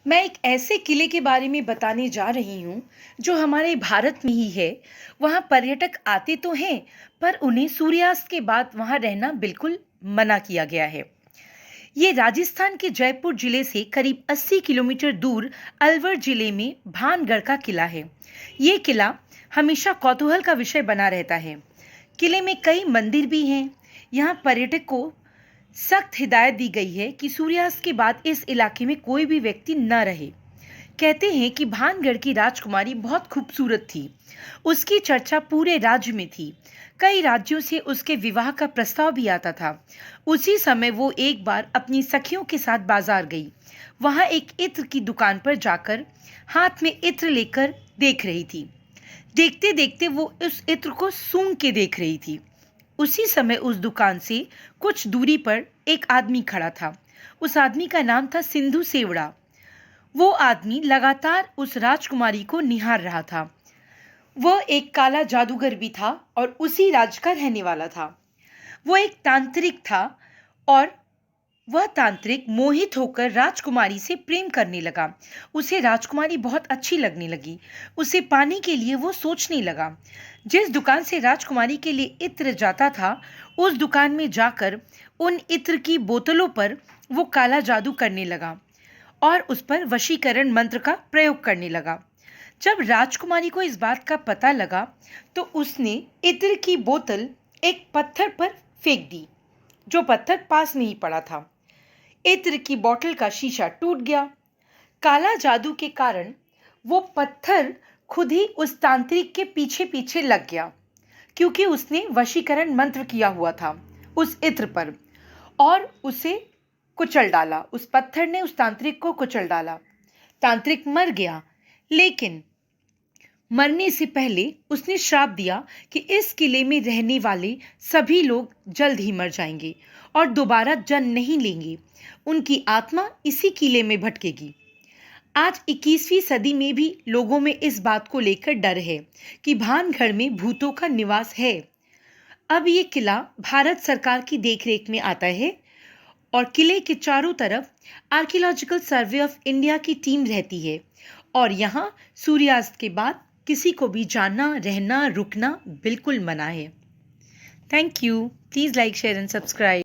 मैं एक ऐसे किले के बारे में बताने जा रही हूँ जो हमारे भारत में ही है। वहाँ पर्यटक आते तो हैं, पर उन्हें सूर्यास्त के बाद वहाँ रहना बिल्कुल मना किया गया है। ये राजस्थान के जयपुर जिले से करीब 80 किलोमीटर दूर अलवर जिले में भानगढ़ का किला है। ये किला हमेशा कौतूहल का विषय बना रहता है। किले में कई मंदिर भी हैं। यहाँ पर्यटक को सख्त हिदायत दी गई है कि सूर्यास्त के बाद इस इलाके में कोई भी व्यक्ति न रहे। कहते हैं कि भानगढ़ की राजकुमारी बहुत खूबसूरत थी। उसकी चर्चा पूरे राज्य में थी। कई राज्यों से उसके विवाह का प्रस्ताव भी आता था। उसी समय वो एक बार अपनी सखियों के साथ बाजार गई। वहां एक इत्र की दुकान पर जाकर हाथ में इत्र लेकर देख रही थी। देखते देखते वो उस इत्र को सूंघ के देख रही थी। उसी समय उस दुकान से कुछ दूरी पर एक आदमी खड़ा था। उस आदमी का नाम था सिंधु सेवड़ा। वो आदमी लगातार उस राजकुमारी को निहार रहा था। वह एक काला जादूगर भी था और उसी राज्य का रहने वाला था। वो एक तांत्रिक था और वह तांत्रिक मोहित होकर राजकुमारी से प्रेम करने लगा। उसे राजकुमारी बहुत अच्छी लगने लगी। उसे पाने के लिए वो सोचने लगा। जिस दुकान से राजकुमारी के लिए इत्र जाता था, उस दुकान में जाकर उन इत्र की बोतलों पर वो काला जादू करने लगा और उस पर वशीकरण मंत्र का प्रयोग करने लगा। जब राजकुमारी को इस बात का पता लगा, तो उसने इत्र की बोतल एक पत्थर पर फेंक दी, जो पत्थर पास में ही पड़ा था। इत्र की बोतल का शीशा टूट गया। काला जादू के कारण वो पत्थर खुद ही उस तांत्रिक के पीछे पीछे लग गया, क्योंकि उसने वशीकरण मंत्र किया हुआ था उस इत्र पर और उसे कुचल डाला। उस पत्थर ने उस तांत्रिक को कुचल डाला। तांत्रिक मर गया, लेकिन मरने से पहले उसने श्राप दिया कि इस किले में रहने वाले सभी लोग जल्द ही मर जाएंगे और दोबारा जन्म नहीं लेंगे। उनकी आत्मा इसी किले में भटकेगी। आज 21वीं सदी में भी लोगों में इस बात को लेकर डर है कि भानगढ़ में भूतों का निवास है। अब ये किला भारत सरकार की देखरेख में आता है और किले के चारों तरफ आर्कियोलॉजिकल सर्वे ऑफ इंडिया की टीम रहती है और यहाँ सूर्यास्त के बाद किसी को भी जाना, रहना, रुकना बिल्कुल मना है। Thank you. Please like, share and subscribe.